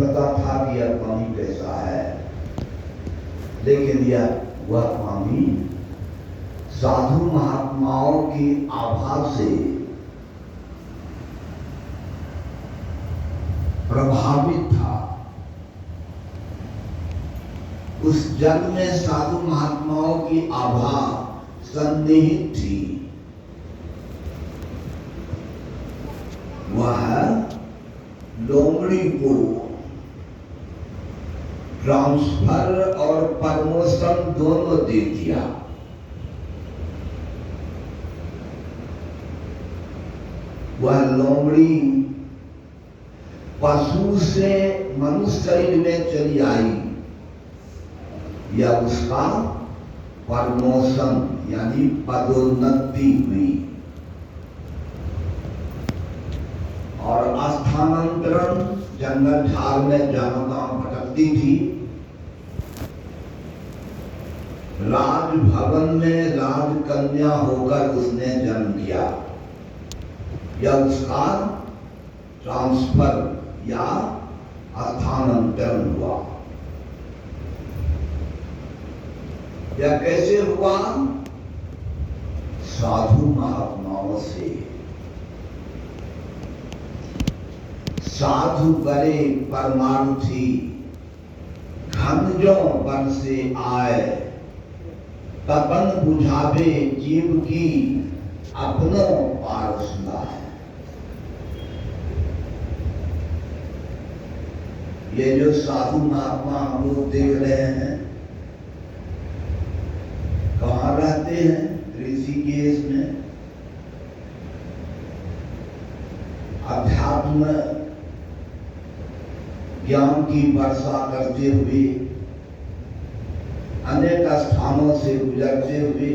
पता था कि यह पानी कैसा है, लेकिन वह पानी साधु महात्माओं की आभा से प्रभावित था। उस जल में साधु महात्माओं की आभा सन्निहित थी। वह लोमड़ी को ट्रांसफर और प्रमोशन दोनों दे दिया। वह लोमड़ी पशु से मनुष्य शरीर में चली आई, या उसका प्रमोशन यानी पदोन्नति हुई और स्थानांतरण जंगल झाड़ में जहाँ भटकती थी। राजभवन में राजकन्या होकर उसने जन्म लिया। यह उसका ट्रांसफर या स्थानांतरण हुआ। यह कैसे हुआ? साधु महात्माओं से। साधु बड़े परमार्थी घनजों वन से आए, तपन बुझावे जीव की अपनों पारसना है। ये जो साधु महात्मा हम लोग देख रहे हैं, कहाँ रहते हैं? ऋषिकेश में अध्यात्म ज्ञान की वर्षा करते हुए, अनेक स्थानों से गुजरते हुए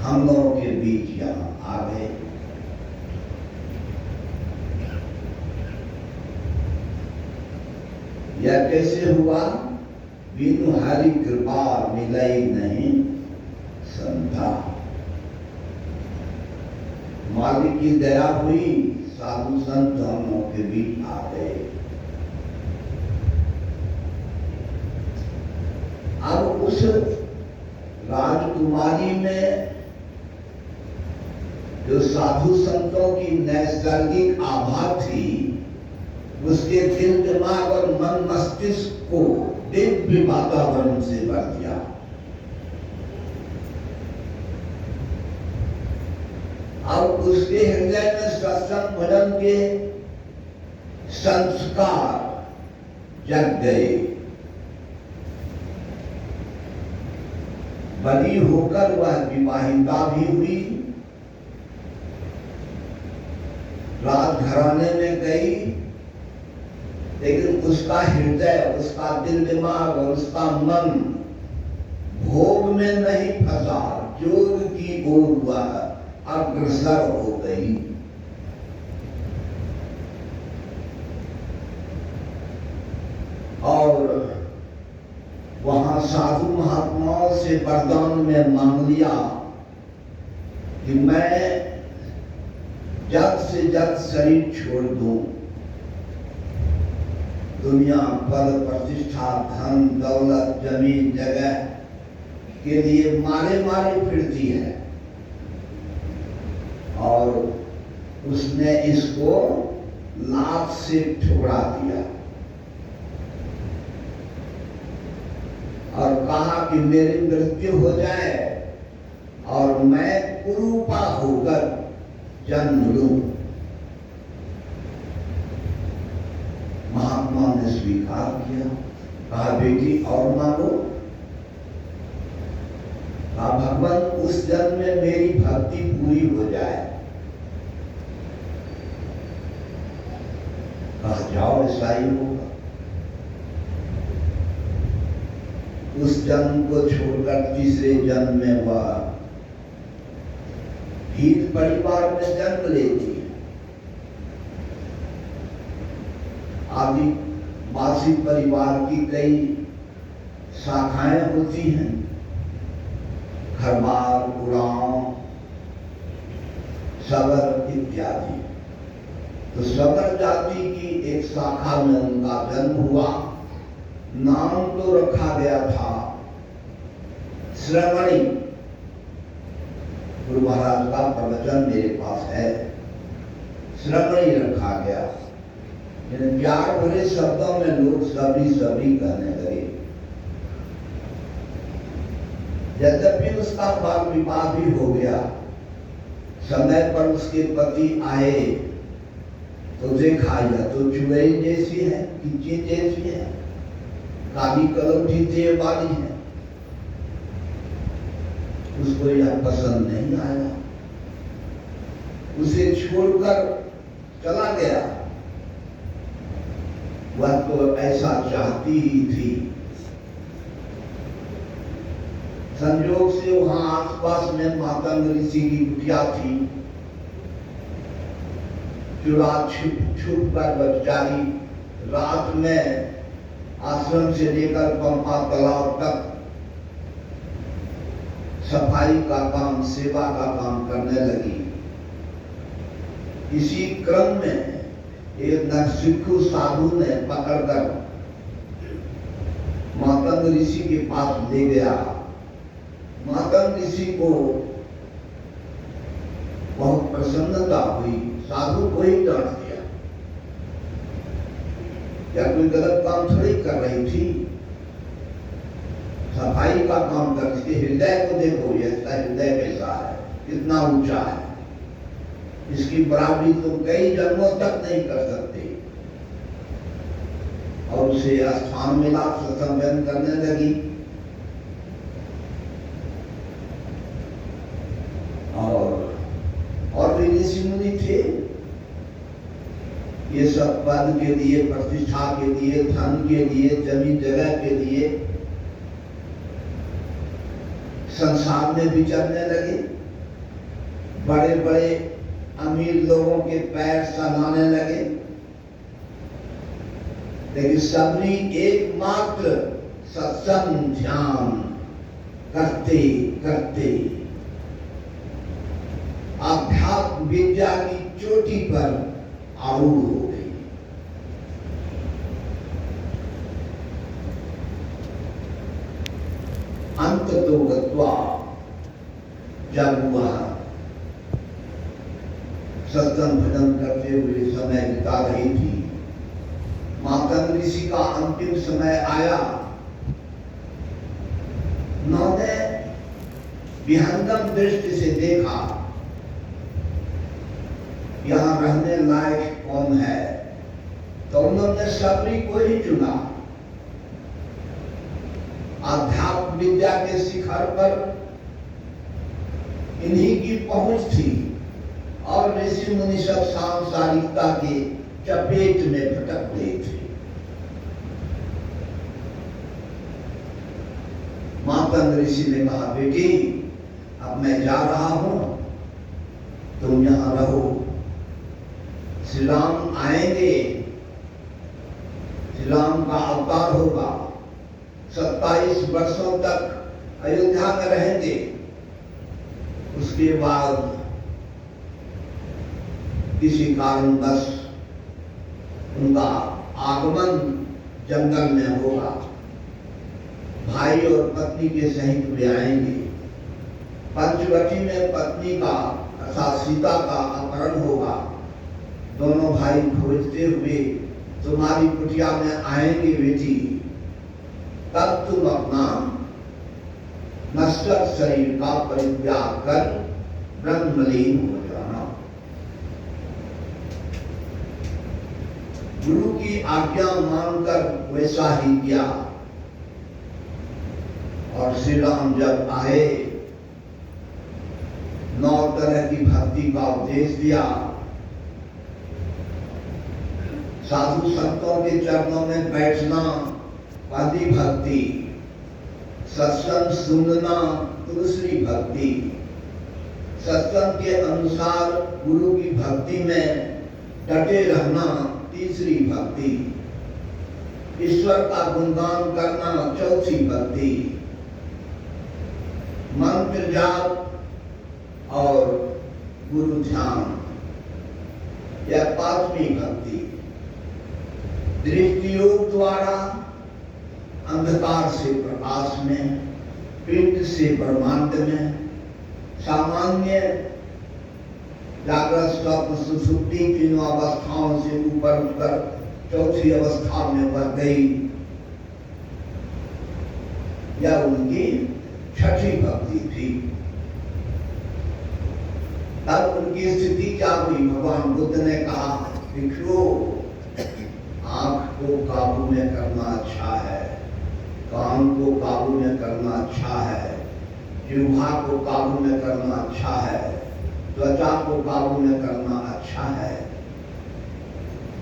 हम लोगों के बीच यहाँ आ गए। यह कैसे हुआ? बिनु हरि कृपा मिलई नहीं संधा। मालिक की दया हुई, साधु संत हम लोगों के बीच आ गए। अब उस राजकुमारी में जो साधु संतों की नैसर्गिक आभा थी, उसके दिल दिमाग और मन मस्तिष्क को दिव्य वातावरण से भर दिया। अब उसके हृदय में सत्संग भजन के संस्कार जग गए। बड़ी होकर वह विवाहिता भी हुई, राजघराने में गई, लेकिन उसका हृदय, उसका दिल दिमाग और उसका मन भोग में नहीं फंसा, योग की ओर वह अग्रसर हो गई। और वहां साधु महात्माओं से वरदान में मांग लिया कि मैं जल्द से जल्द शरीर छोड़ दूं। दुनिया पद प्रतिष्ठा धन दौलत जमीन जगह के लिए मारे मारे फिरती है, और उसने इसको लात से ठुकरा दिया और कहा कि मेरी मृत्यु हो जाए और मैं कुरूपा होकर जन्म लूं। महात्मा ने स्वीकार किया, कहा बेटी और मांगो। कहा भगवान उस जन्म में मेरी भक्ति पूरी हो जाए। कहा जाओ ऐसा ही होगा। उस जन्म को छोड़कर तीसरे जन्म में वह हीत परिवार में जन्म लेती है। आदिवासी परिवार की कई शाखाएं होती हैं, खरबार, उड़ाव, सबर इत्यादि। तो सबर जाति की एक शाखा में उनका जन्म हुआ। नाम तो रखा गया था श्रवणी। गुरु महाराज का प्रवचन मेरे पास है, श्रवणी रखा गया। प्यार भरे शब्दों में लोग सबरी सबरी कहने लगे। यद्यपि उसका बाल विवाह भी हो गया, समय पर उसके पति आए तो देखा यह तो चुड़ैल जैसी है, किच्ची जैसी है, काली कलौठी देह वाली है। उसको यह पसंद नहीं आया, उसे छोड़कर चला गया। वह तो ऐसा चाहती ही थी। संयोग से वहां आसपास में मातंग ऋषि की कुटिया थी। चुरा छुप कर बेचारी रात में आश्रम से लेकर पंपा तालाब तक सफाई का काम, सेवा का काम करने लगी। इसी क्रम में एक नरसिक्खु साधु ने पकड़कर मातंग ऋषि के पास ले गया। मातंग ऋषि को बहुत प्रसन्नता हुई, साधु को ही डांट दिया। क्या कोई गलत काम थोड़ी कर रही थी, सफाई का काम कर। इसके हृदय को देखो, इसका हृदय कैसा है, कितना ऊंचा है। इसकी बराबरी तुम कई जन्मों तक नहीं कर सकते। और उसे स्थान मिला, सत्संग करने लगी। और भी ऋषि मुनि थे, ये सब पद के लिए, प्रतिष्ठा के लिए, धन के लिए, जमीन जगह के लिए संसार में विचरने लगे। बड़े बड़े अमीर लोगों के पैर सहलाने लगे। लेकिन सबरी एकमात्र सत्संग ध्यान करते करते अध्यात्म विद्या की चोटी पर आरूढ़ हो गई। अंत तो गत्वा जब वह सत्संग भजन करते हुए समय बिता रही थी, मातंग ऋषि का अंतिम समय आया। उन्होंने विहंगम दृष्टि से देखा, यहाँ रहने लायक कौन है, तो उन्होंने सबरी को ही चुना। आध्यात्म विद्या के शिखर पर इन्हीं की पहुंच थी और ऋषि मुनि सब सांसारिकता के चपेट में भटक गए थे। मातंग ऋषि ने कहा, बेटी अब मैं जा रहा हूं, तुम यहां रहो। श्री राम आएंगे, श्री राम का अवतार होगा, 27 वर्षों तक अयोध्या में रहेंगे। उसके बाद किसी कारणवश उनका आगमन जंगल में होगा। भाई और पत्नी के सहित वे आएंगे। पंचवटी में पत्नी का अर्थात सीता का अपहरण होगा। दोनों भाई खोजते हुए तुम्हारी कुटिया में आएंगे बेटी। तब तुम अपना नश्वर शरीर का परित्याग कर ब्रह्मलीन हो जाना। गुरु की आज्ञा मानकर वैसा ही किया। और श्री राम जब आए, 9 तरह की भक्ति का उपदेश दिया। साधु संतों के चरणों में बैठना पहली भक्ति, सत्संग सुनना दूसरी भक्ति, सत्संग के अनुसार गुरु की भक्ति में डटे रहना तीसरी भक्ति, ईश्वर का गुणगान करना चौथी भक्ति, मंत्र जाप और गुरु ध्यान यह पांचवी भक्ति। दृष्टि योग द्वारा अंधकार से प्रकाश में, पिंड से ब्रह्मांड में, सामान्य जागृत स्वप्न सुषुप्ति तीनों अवस्थाओं से ऊपर उठकर चौथी अवस्था में बढ़ गई। यह उनकी छठी भक्ति थी। तब उनकी स्थिति क्या हुई? भगवान बुद्ध ने कहा, भिक्षु, आंख को काबू में करना अच्छा है, कान को काबू में करना अच्छा है, जिह्वा को काबू में करना अच्छा है, त्वचा को काबू में करना अच्छा है।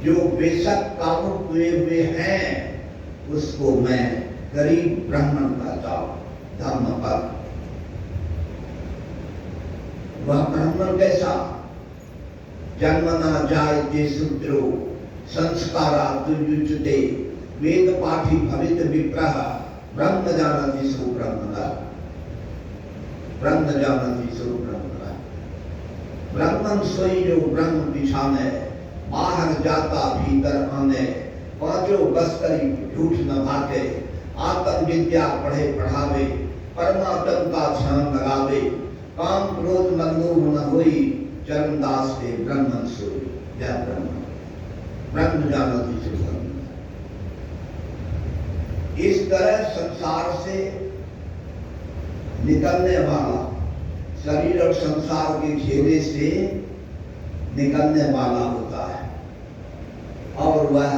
जो बेशक काबू हुए हुए हैं उसको मैं गरीब ब्राह्मण कहता हूं, धर्मपद। वह ब्राह्मण कैसा? जन्मना जायते शूद्रो संस्कारात् युज्यते वेद पाठी भवित विप्रः ब्रह्म जानति सो ब्रह्मणः। ब्रह्म जानति सो ब्रह्मणः। ब्राह्मण सोई जो ब्रह्म बिछाने, बाहर जाता भीतर आने, पांचों बस करी झूठ न भाटे, आत्म विद्या पढ़े पढ़ावे, परमात्म का ध्यान लगावे, काम क्रोध मंदोह न होई, चरणदास के ब्रह्मन सोई। जय ब्रह्म। ब्रह्म जानति सो ब्रह्म। इस तरह संसार से निकलने वाला, शरीर और संसार के घेरे से निकलने वाला होता है, और वह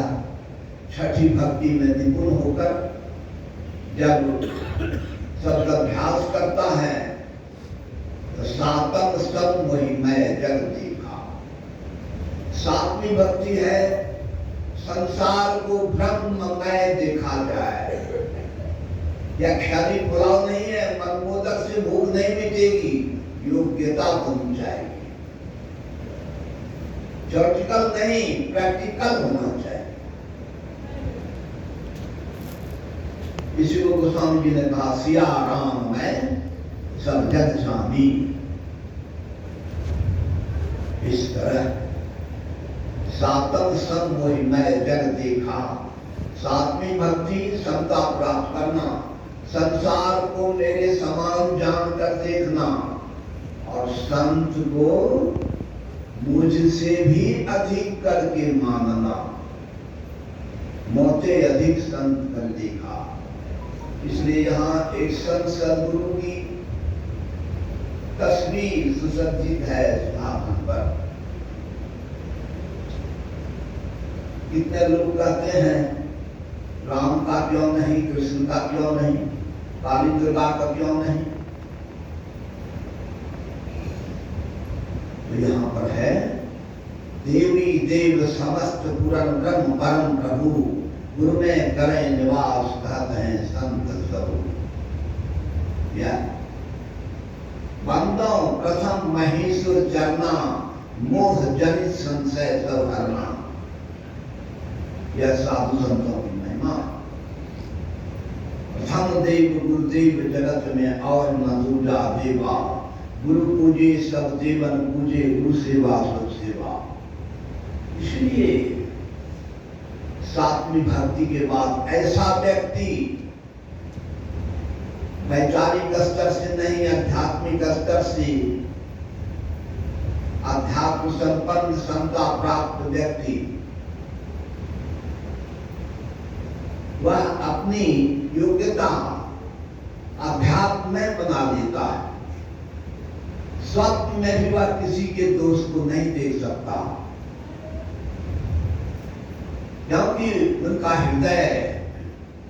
छठी भक्ति में निपुण होकर जब सबका अभ्यास करता है तो सातम सब वही मैं जग देखा। सातवीं भक्ति है संसार को ब्रह्ममय देखा जाए। यह क्षणिक पुलाव नहीं है, मनमोदक से भूख नहीं मिटेगी, योग्यता बन जाएगी। थ्योरेटिकल नहीं, प्रैक्टिकल होना चाहिए। इसी को गोस्वामी जी ने कहा, सिया राम मैं सब जग जानी। इस तरह सातम सम मोहि मैं जग देखा। सातवीं भक्ति समता प्राप्त करना, संसार को मेरे समान जानकर देखना, और संत को मुझसे भी अधिक करके मानना। मोते अधिक संत कर देखा। इसलिए यहाँ एक संत सदगुरु की तस्वीर सुसज्जित है स्थापन पर। कितने लोग कहते हैं राम का क्यों नहीं, कृष्ण का क्यों नहीं, काली दुर्गा का क्यों नहीं? तो यहाँ पर है, देवी देव समस्त पुरन ब्रह्म परम प्रभु, गुरु में करें निवास कहते हैं संत सब। बंदों प्रथम महेश्वर चरना, मोह जनित संशय सब हरना। यह साधु संतों की महिमा। प्रथम देव गुरुदेव जगत में और न दूजा देवा, गुरु पूजे सब देवन पूजे, गुरु सेवा सब सेवा। इसलिए सातवीं भक्ति के बाद ऐसा व्यक्ति वैचारिक स्तर से नहीं, आध्यात्मिक स्तर से, अध्यात्म संपन्न समता प्राप्त व्यक्ति, वह अपनी योग्यता अध्यात्म में बना लेता है। स्वप्न में भी वह किसी के दोष को नहीं देख सकता, क्योंकि उनका हृदय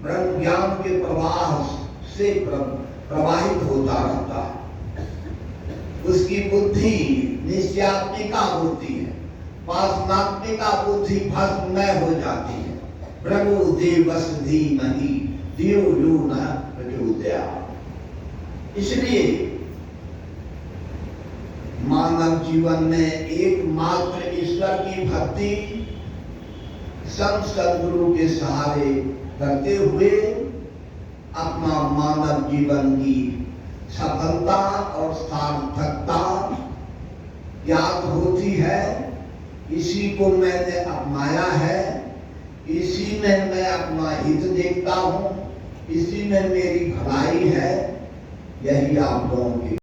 ब्रह्म ज्ञान के प्रवाह से प्रवाहित होता रहता है। उसकी बुद्धि निश्चयात्मिका बुद्धि है, वासनात्मिका बुद्धि भस्ममय हो जाती है। प्रभु देवस धीमहि दियो यो न प्रचोदयात्। इसलिए मानव जीवन में एकमात्र ईश्वर की भक्ति संत सद्गुरु के सहारे करते हुए अपना मानव जीवन की सफलता और सार्थकता ज्ञात होती है, इसी को मैंने अपनाया है, इसी में मैं अपना हित देखता हूँ, इसी में मेरी भलाई है। यही आप लोगों की